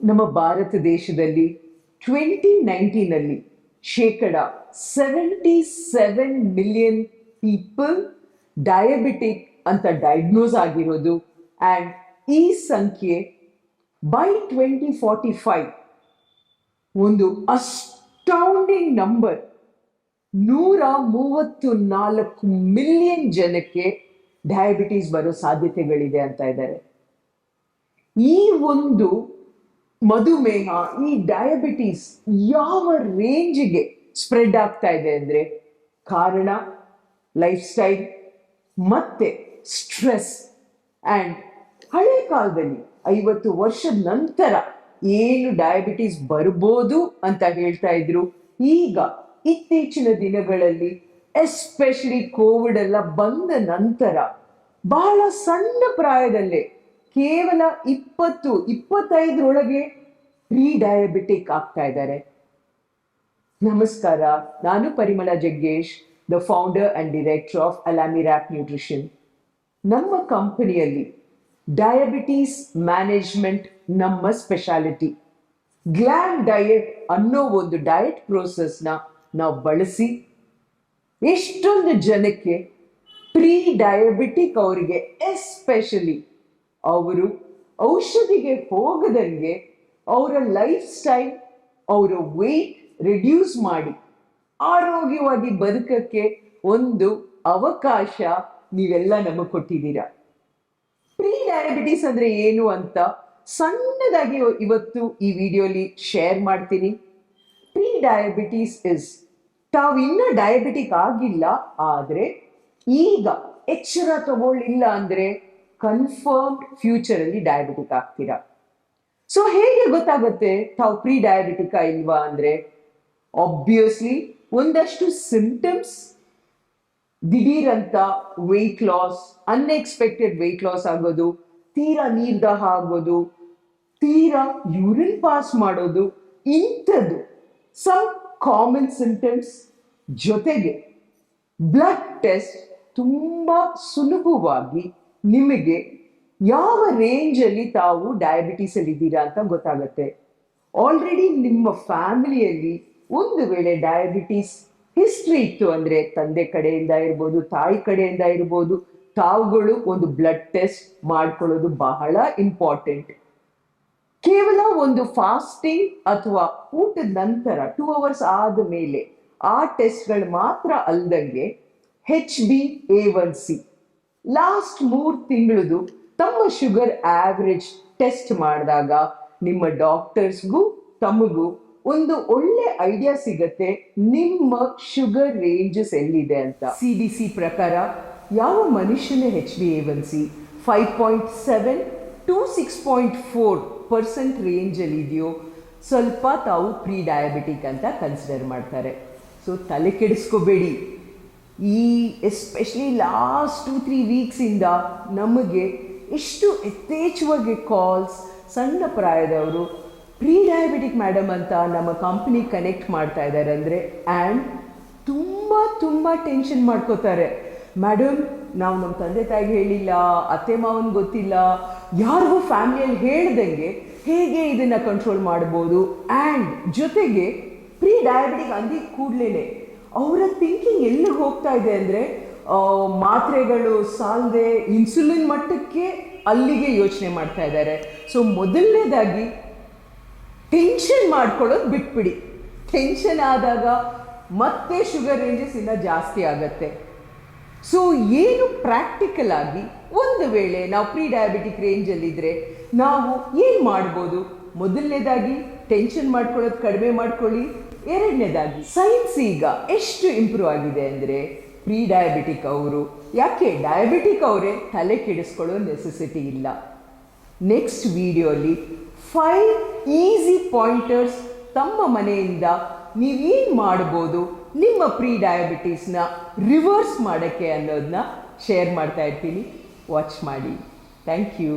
ನಮ್ಮ ಭಾರತ ದೇಶದಲ್ಲಿ 2019 ಶೇಕಡ 77 ಮಿಲಿಯನ್ ಪೀಪಲ್ ಡಯಾಬಿಟಿಕ್ ಅಂತ ಡಯಾಗ್ನೋಸ್ ಆಗಿರೋದು. ಆ್ಯಂಡ್ ಈ ಸಂಖ್ಯೆ ಬೈ 2045 ಒಂದು ಅಸ್ಟೌಂಡಿಂಗ್ ನಂಬರ್ 134 ಮಿಲಿಯನ್ ಜನಕ್ಕೆ ಡಯಾಬಿಟೀಸ್ ಬರೋ ಸಾಧ್ಯತೆಗಳಿದೆ ಅಂತ ಇದ್ದಾರೆ. ಈ ಒಂದು ಮಧುಮೇಹ, ಈ ಡಯಾಬಿಟೀಸ್ ಯಾವ ರೇಂಜ್ಗೆ ಸ್ಪ್ರೆಡ್ ಆಗ್ತಾ ಇದೆ ಅಂದರೆ ಕಾರಣ ಲೈಫ್ ಸ್ಟೈಲ್ ಮತ್ತೆ ಸ್ಟ್ರೆಸ್. ಆ್ಯಂಡ್ ಹಳೆ ಕಾಲದಲ್ಲಿ 50 ವರ್ಷದ ನಂತರ ಏನು ಡಯಾಬಿಟೀಸ್ ಬರ್ಬೋದು ಅಂತ ಹೇಳ್ತಾ ಇದ್ರು. ಈಗ ಇತ್ತೀಚಿನ ದಿನಗಳಲ್ಲಿ ಎಸ್ಪೆಷಲಿ ಕೋವಿಡ್ ಎಲ್ಲ ಬಂದ ನಂತರ ಬಹಳ ಸಣ್ಣ ಪ್ರಾಯದಲ್ಲೇ ಕೇವಲ 20-25 ಪ್ರೀ ಡಯಾಬಿಟಿಕ್ ಆಗ್ತಾ ಇದ್ದಾರೆ. ನಮಸ್ಕಾರ, ನಾನು Parimala Jaggesh, the founder and director of ಅಲಾಮಿರಾಪ್ ನ್ಯೂಟ್ರಿಷನ್. ನಮ್ಮ ಕಂಪನಿಯಲ್ಲಿ ಡಯಾಬಿಟೀಸ್ ಮ್ಯಾನೇಜ್ಮೆಂಟ್ ನಮ್ಮ ಸ್ಪೆಷಾಲಿಟಿ. ಗ್ಲ್ಯಾಮ್ ಡಯಟ್ ಅನ್ನೋ ಒಂದು ಡಯಟ್ ಪ್ರೋಸೆಸ್ನ ನಾವು ಬಳಸಿ ಎಷ್ಟೊಂದು ಜನಕ್ಕೆ ಪ್ರೀ ಡಯಾಬಿಟಿಕ್ ಅವರಿಗೆ ಎಸ್ಪೆಷಲಿ ಅವರು ಔಷಧಿಗೆ ಹೋಗದಂಗೆ ಅವರ ಲೈಫ್ ಸ್ಟೈಲ್, ಅವರ ವೆಯ್ಟ್ ರಿಡ್ಯೂಸ್ ಮಾಡಿ ಆರೋಗ್ಯವಾಗಿ ಬದುಕಕ್ಕೆ ಒಂದು ಅವಕಾಶ ನೀವೆಲ್ಲ ನಮಗೆ ಕೊಟ್ಟಿದ್ದೀರಾ. ಪ್ರೀ ಡಯಾಬಿಟೀಸ್ ಅಂದ್ರೆ ಏನು ಅಂತ ಸಣ್ಣದಾಗಿ ಇವತ್ತು ಈ ವಿಡಿಯೋಲಿ ಶೇರ್ ಮಾಡ್ತೀನಿ. ಪ್ರೀ ಡಯಾಬಿಟೀಸ್ ಇಸ್, ತಾವು ಇನ್ನೂ ಡಯಾಬಿಟಿಕ್ ಆಗಿಲ್ಲ ಆದರೆ ಈಗ ಎಚ್ಚರ ತಗೊಳ್ಳಿಲ್ಲ ಅಂದ್ರೆ ಕನ್ಫರ್ಮ್ಡ್ ಫ್ಯೂಚರ್ ಅಲ್ಲಿ ಡಯಾಬಿಟಿಕ್ ಆಗ್ತೀರಾ. ಸೊ ಹೇಗೆ ಗೊತ್ತಾಗುತ್ತೆ ತಾವು ಪ್ರೀ ಡಯಾಬಿಟಿಕ್ ಇಲ್ವಾ ಅಂದ್ರೆ, ಆಬ್ವಿಯಸ್ಲಿ ಒಂದಷ್ಟು ಸಿಂಪ್ಟಮ್ಸ್, ದಿಢೀರಂತ weight loss, unexpected weight loss ಆಗೋದು, ತೀರಾ ನೀರ್ದಾಹ ಆಗೋದು, ತೀರಾ ಯೂರಿನ್ ಪಾಸ್ ಮಾಡೋದು, ಇಂಥದ್ದು ಸಮ್ ಕಾಮನ್ ಸಿಂಪ್ಟಮ್ಸ್. ಜೊತೆಗೆ ಬ್ಲಡ್ ಟೆಸ್ಟ್ ತುಂಬಾ ಸುಲಭವಾಗಿ ನಿಮಗೆ ಯಾವ ರೇಂಜಲ್ಲಿ ತಾವು ಡಯಾಬಿಟೀಸ್ ಅಲ್ಲಿ ಇದ್ದೀರಾ ಅಂತ ಗೊತ್ತಾಗುತ್ತೆ. ಆಲ್ರೆಡಿ ನಿಮ್ಮ ಫ್ಯಾಮಿಲಿಯಲ್ಲಿ ಒಂದು ವೇಳೆ ಡಯಾಬಿಟೀಸ್ ಹಿಸ್ಟ್ರಿ ಇತ್ತು ಅಂದ್ರೆ, ತಂದೆ ಕಡೆಯಿಂದ ಇರ್ಬೋದು, ತಾಯಿ ಕಡೆಯಿಂದ ಇರ್ಬೋದು, ತಾವುಗಳು ಒಂದು ಬ್ಲಡ್ ಟೆಸ್ಟ್ ಮಾಡ್ಕೊಳ್ಳೋದು ಬಹಳ ಇಂಪಾರ್ಟೆಂಟ್. ಕೇವಲ ಒಂದು ಫಾಸ್ಟಿಂಗ್ ಅಥವಾ ಊಟದ ನಂತರ 2 hours ಆದ ಮೇಲೆ ಆ ಟೆಸ್ಟ್ಗಳು ಮಾತ್ರ ಅಲ್ದಂಗೆ HbA1c ಲಾಸ್ಟ್ 3 ತಿಂಗಳದು ತಮ್ಮ ಶುಗರ್ ಆವರೇಜ್ ಟೆಸ್ಟ್ ಮಾಡಿದಾಗ ನಿಮ್ಮ ಡಾಕ್ಟರ್ಸ್ಗೂ ತಮಗೂ ಒಂದು ಒಳ್ಳೆ ಐಡಿಯಾ ಸಿಗತ್ತೆ ನಿಮ್ಮ ಶುಗರ್ ರೇಂಜಸ್ ಎಲ್ಲಿದೆ ಅಂತ. CDC ಪ್ರಕಾರ ಯಾವ ಮನುಷ್ಯನ HbA1c 5.7 to 6.4% ರೇಂಜಲ್ಲಿ ಇದೆಯೋ ಸ್ವಲ್ಪ ತಾವು ಪ್ರೀ ಡಯಾಬಿಟಿಕ್ ಅಂತ ಕನ್ಸಿಡರ್ ಮಾಡ್ತಾರೆ. ಸೊ ತಲೆ ಕೆಡಿಸ್ಕೋಬೇಡಿ. ಈ ಎಸ್ಪೆಷಲಿ ಲಾಸ್ಟ್ 2-3 ವೀಕ್ಸಿಂದ ನಮಗೆ ಎಷ್ಟು ಯಥೇಚ್ಛವಾಗಿ ಕಾಲ್ಸ್, ಸಣ್ಣ ಪ್ರಾಯದವರು ಪ್ರೀ ಡಯಾಬಿಟಿಕ್ ಮೇಡಮ್ ಅಂತ ನಮ್ಮ ಕಂಪ್ನಿ ಕನೆಕ್ಟ್ ಮಾಡ್ತಾ ಇದ್ದಾರೆ ಅಂದರೆ, ಆ್ಯಂಡ್ ತುಂಬ ಟೆನ್ಷನ್ ಮಾಡ್ಕೋತಾರೆ. ಮೇಡಮ್, ನಾವು ನಮ್ಮ ತಂದೆ ತಾಯಿಗೆ ಹೇಳಿಲ್ಲ, ಅತ್ತೆ ಮಾವನ್ ಗೊತ್ತಿಲ್ಲ, ಯಾರಿಗೂ ಫ್ಯಾಮಿಲಿಯಲ್ಲಿ ಹೇಳ್ದಂಗೆ ಹೇಗೆ ಇದನ್ನು ಕಂಟ್ರೋಲ್ ಮಾಡ್ಬೋದು. ಆ್ಯಂಡ್ ಜೊತೆಗೆ ಪ್ರೀ ಡಯಾಬಿಟಿಕ್ ಅಂದಿದ ಕೂಡಲೇ ಅವರ ಥಿಂಕಿಂಗ್ ಎಲ್ಲಿಗೆ ಹೋಗ್ತಾ ಇದೆ ಅಂದರೆ, ಮಾತ್ರೆಗಳು ಸಾಲದೆ ಇನ್ಸುಲಿನ್ ಮಟ್ಟಕ್ಕೆ ಅಲ್ಲಿಗೆ ಯೋಚನೆ ಮಾಡ್ತಾ ಇದ್ದಾರೆ. ಸೊ ಮೊದಲನೇದಾಗಿ ಟೆನ್ಷನ್ ಮಾಡ್ಕೊಳ್ಳೋದು ಬಿಟ್ಬಿಡಿ. ಟೆನ್ಷನ್ ಆದಾಗ ಮತ್ತೆ ಶುಗರ್ ರೇಂಜಸ್ ಇನ್ನೂ ಜಾಸ್ತಿ ಆಗತ್ತೆ. ಸೊ ಏನು ಪ್ರಾಕ್ಟಿಕಲ್ ಆಗಿ ಒಂದು ವೇಳೆ ನಾವು ಪ್ರೀ ಡಯಾಬಿಟಿಕ್ ರೇಂಜಲ್ಲಿದ್ದರೆ ನಾವು ಏನು ಮಾಡ್ಬೋದು? ಮೊದಲನೇದಾಗಿ ಟೆನ್ಷನ್ ಮಾಡ್ಕೊಳ್ಳೋದು ಕಡಿಮೆ ಮಾಡ್ಕೊಳ್ಳಿ. ಎರಡನೇದಾಗಿ ಸೈನ್ಸ್ ಈಗ ಎಷ್ಟು ಇಂಪ್ರೂವ್ ಆಗಿದೆ ಅಂದರೆ, ಪ್ರೀ ಡಯಾಬಿಟಿಕ್ ಅವರು ಯಾಕೆ ಡಯಾಬಿಟಿಕ್ ಅವರೇ ತಲೆ ಕೆಡಿಸ್ಕೊಳ್ಳೋ ನೆಸೆಸಿಟಿ ಇಲ್ಲ. ನೆಕ್ಸ್ಟ್ ವಿಡಿಯೋಲಿ 5 ಈಸಿ ಪಾಯಿಂಟರ್ಸ್ ತಮ್ಮ ಮನೆಯಿಂದ ನೀವೇನು ಮಾಡ್ಬೋದು ನಿಮ್ಮ ಪ್ರೀ ಡಯಾಬಿಟೀಸ್ನ ರಿವರ್ಸ್ ಮಾಡೋಕ್ಕೆ ಅನ್ನೋದನ್ನ ಶೇರ್ ಮಾಡ್ತಾ ಇರ್ತೀನಿ. ವಾಚ್ ಮಾಡಿ. Thank you.